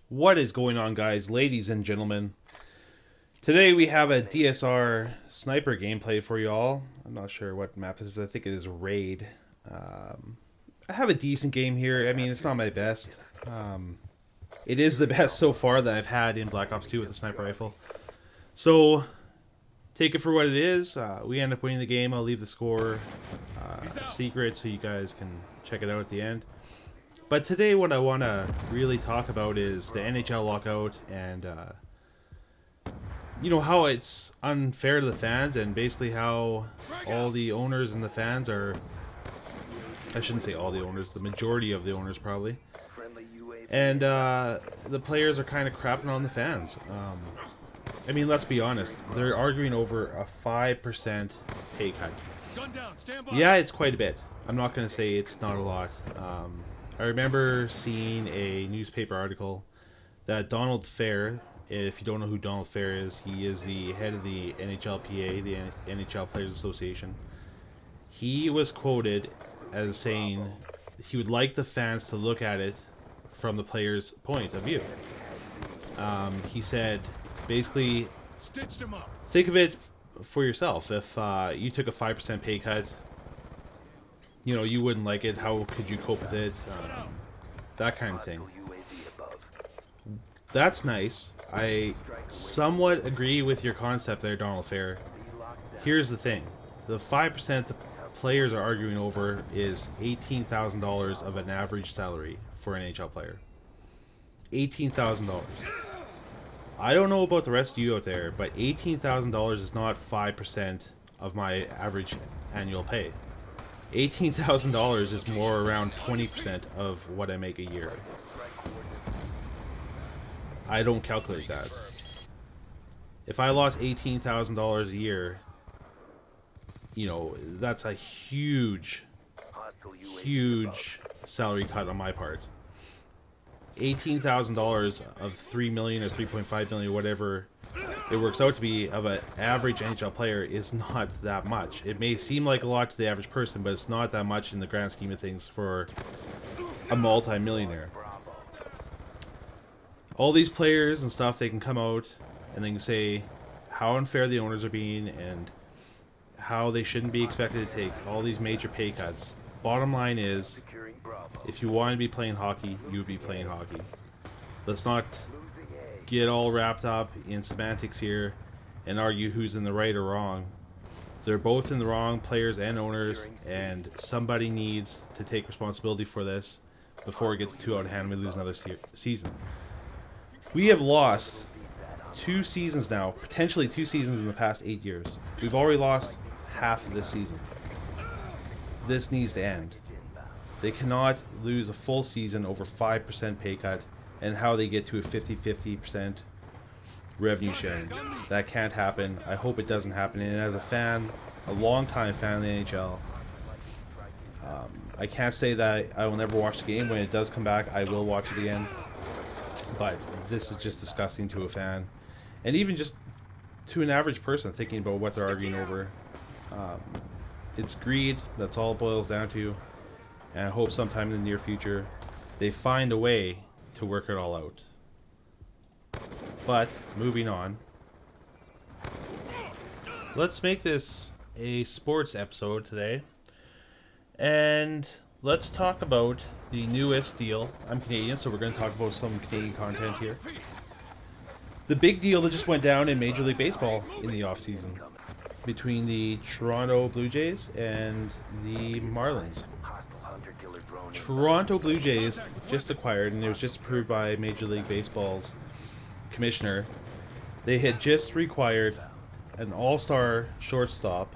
What is going on, guys, ladies and gentlemen? Today we have a DSR Sniper gameplay for y'all. I'm not sure what map this is. I think it is Raid. I have a decent game here. I mean, it's not my best. It is the best so far that I've had in Black Ops 2 with the sniper rifle. So, take it for what it is. We end up winning the game. I'll leave the score secret so you guys can check it out at the end. But today what I want to really talk about is the NHL Lockout and, you know, how it's unfair to the fans and basically how all the owners and the fans are, I shouldn't say all the owners, the majority of the owners probably, and the players are kind of crapping on the fans. I mean, let's be honest, they're arguing over a 5% pay cut. Yeah, it's quite a bit. I'm not going to say it's not a lot. I remember seeing a newspaper article that Donald Fair, if you don't know who Donald Fair is, he is the head of the NHLPA, the NHL Players Association. He was quoted as saying he would like the fans to look at it from the players' point of view. He said, basically, think of it for yourself. If you took a 5% pay cut, you know, you wouldn't like it. How could you cope with it? That kind of thing. That's nice. I somewhat agree with your concept there, Donald Fair. Here's the thing. The 5% the players are arguing over is $18,000 of an average salary for an NHL player. $18,000. I don't know about the rest of you out there, but $18,000 is not 5% of my average annual pay. $18,000 is more around 20% of what I make a year. I don't calculate that. If I lost $18,000 a year, you know, that's a huge salary cut on my part. $18,000 of $3 million or $3.5 million, whatever it works out to be, of an average NHL player is not that much. It may seem like a lot to the average person, but it's not that much in the grand scheme of things for a multi-millionaire. All these players and stuff, they can come out and they can say how unfair the owners are being and how they shouldn't be expected to take all these major pay cuts. Bottom line is, if you want to be playing hockey, you would be playing hockey. Let's not get all wrapped up in semantics here and argue who's in the right or wrong. They're both in the wrong, players and owners, and somebody needs to take responsibility for this before it gets too out of hand and we lose another season. We have lost 2 seasons now, potentially 2 seasons in the past 8 years. We've already lost half of this season. This needs to end. They cannot lose a full season over 5% pay cut and how they get to a 50-50% revenue sharing. That can't happen. I hope it doesn't happen. And as a fan, a long-time fan of the NHL, I can't say that I will never watch the game. When it does come back, I will watch it again. But this is just disgusting to a fan. And even just to an average person thinking about what they're arguing over. It's greed. That's all it boils down to. And I hope sometime in the near future they find a way to work it all out. But moving on, let's make this a sports episode today, and let's talk about the newest deal. I'm Canadian, so we're going to talk about some Canadian content here. The big deal that just went down in Major League Baseball in the offseason between the Toronto Blue Jays and the Marlins. Toronto Blue Jays just acquired, and it was just approved by Major League Baseball's commissioner. They had just required an all-star shortstop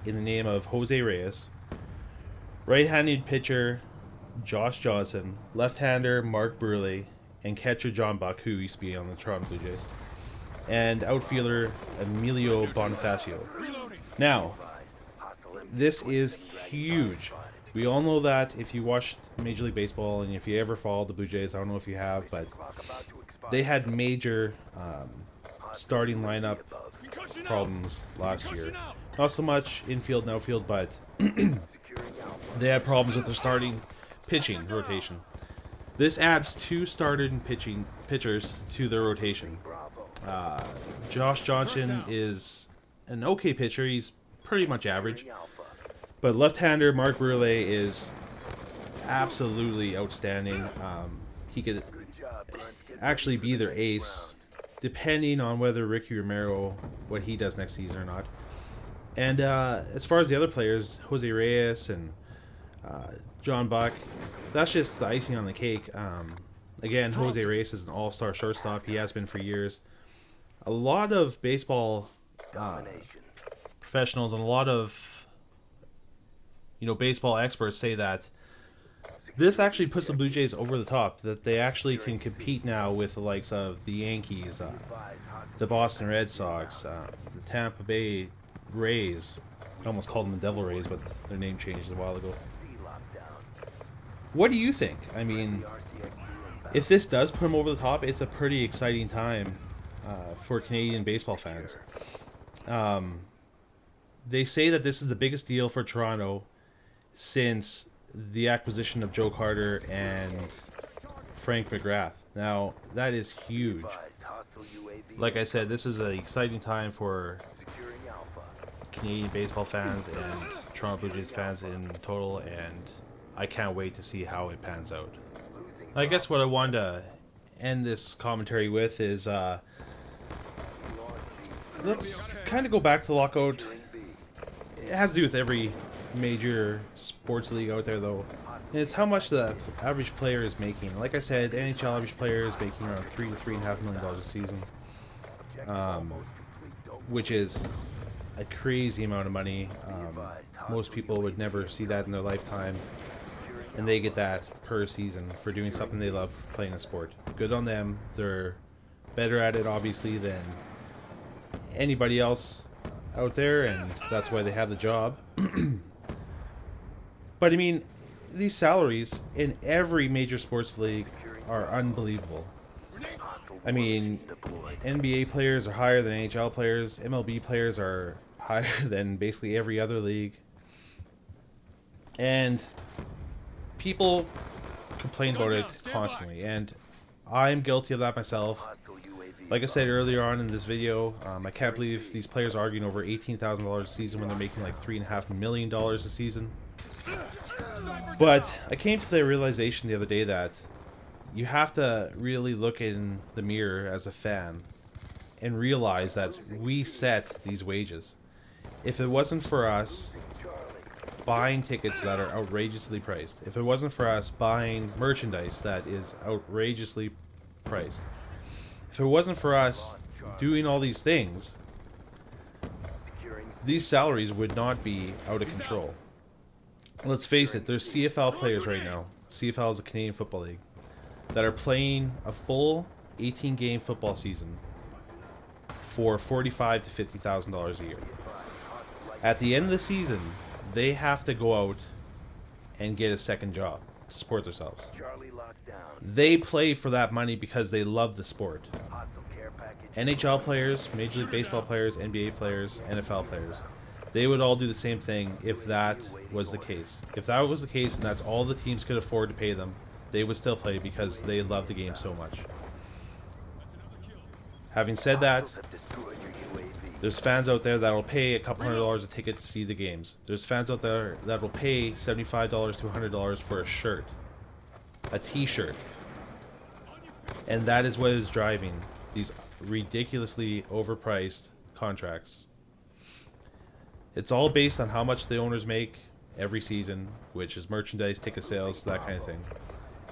in the name of Jose Reyes, right-handed pitcher Josh Johnson, left-hander Mark Burley, and catcher John Buck, who used to be on the Toronto Blue Jays, and outfielder Emilio Bonifacio. Now, this is huge. We all know that if you watched Major League Baseball and if you ever followed the Blue Jays, I don't know if you have, but they had major starting lineup problems last year. Not so much infield and outfield, but they had problems with their starting pitching rotation. This adds 2 starting pitchers to their rotation. Josh Johnson is an okay pitcher. He's pretty much average. But left-hander Mark Burle is absolutely outstanding. He could actually be their ace, depending on whether Ricky Romero, what he does next season or not. And as far as the other players, Jose Reyes and John Buck, that's just the icing on the cake. Again, Jose Reyes is an all-star shortstop. He has been for years. A lot of baseball professionals and a lot of baseball experts say that this actually puts the Blue Jays over the top, that they actually can compete now with the likes of the Yankees, the Boston Red Sox, the Tampa Bay Rays. I almost called them the Devil Rays, but their name changed a while ago. What do you think? I mean, if this does put them over the top, it's a pretty exciting time for Canadian baseball fans. They say that this is the biggest deal for Toronto since the acquisition of Joe Carter and Frank McGrath. Now, that is huge. Like I said, this is an exciting time for Canadian baseball fans and Toronto Blue Jays fans in total, and I can't wait to see how it pans out. I guess what I wanted to end this commentary with is let's kind of go back to the lockout. It has to do with every major sports league out there, though. And it's how much the average player is making. Like I said, the NHL average player is making around $3 to $3.5 million a season, which is a crazy amount of money. Most people would never see that in their lifetime, and they get that per season for doing something they love, playing a sport. Good on them. They're better at it, obviously, than anybody else out there, and that's why they have the job. But I mean, these salaries in every major sports league are unbelievable. I mean, NBA players are higher than NHL players. MLB players are higher than basically every other league. And people complain about it constantly, and I'm guilty of that myself. Like I said earlier on in this video, I can't believe these players are arguing over $18,000 a season when they're making like $3.5 million a season. But I came to the realization the other day that you have to really look in the mirror as a fan and realize that we set these wages. If it wasn't for us buying tickets that are outrageously priced, if it wasn't for us buying merchandise that is outrageously priced, if it wasn't for us doing all these things, these salaries would not be out of control. Let's face it, there's CFL players right now, CFL is a Canadian Football League, that are playing a full 18-game football season for $45,000 to $50,000 a year. At the end of the season, they have to go out and get a second job to support themselves. They play for that money because they love the sport. NHL players, Major League Baseball players, NBA players, NFL players, they would all do the same thing if that was the case. If that was the case and that's all the teams could afford to pay them, they would still play because they love the game so much. Having said that, there's fans out there that will pay a couple $100 a ticket to see the games. There's fans out there that will pay $75 to $100 for a shirt, a t-shirt. And that is what is driving these ridiculously overpriced contracts. It's all based on how much the owners make every season, which is merchandise, ticket sales, that kind of thing.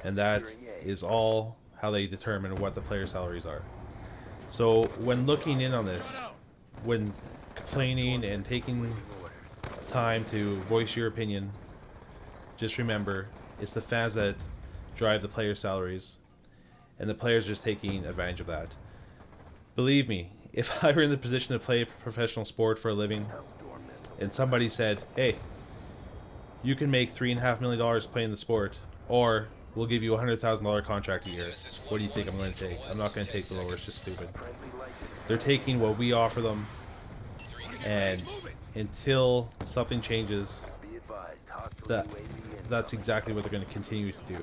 And that is all how they determine what the player salaries are. So when looking in on this, when complaining and taking time to voice your opinion, just remember, it's the fans that drive the player salaries, and the players are just taking advantage of that. Believe me, if I were in the position to play a professional sport for a living, and somebody said, hey, you can make $3.5 million playing the sport, or we'll give you a $100,000 contract a year, what do you think I'm going to take? I'm not going to take the lower, it's just stupid. They're taking what we offer them, and until something changes, that's exactly what they're going to continue to do.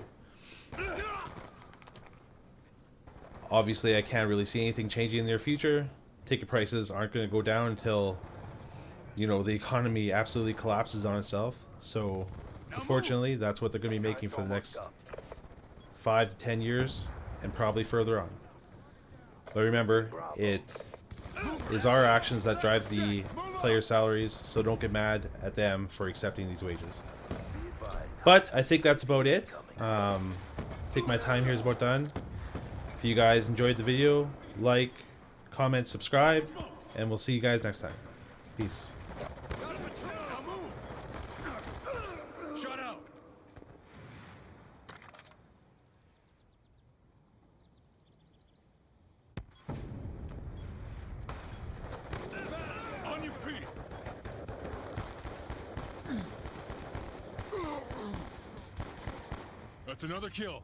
Obviously, I can't really see anything changing in the near future. Ticket prices aren't going to go down until, you know, the economy absolutely collapses on itself. So, unfortunately, that's what they're going to be making for the next 5 to 10 years, and probably further on. But remember, it is our actions that drive the player salaries, so don't get mad at them for accepting these wages. But I think that's about it. I think my time here is about done. If you guys enjoyed the video, like, comment, subscribe, and we'll see you guys next time. Peace. Shut out. On your feet. That's another kill.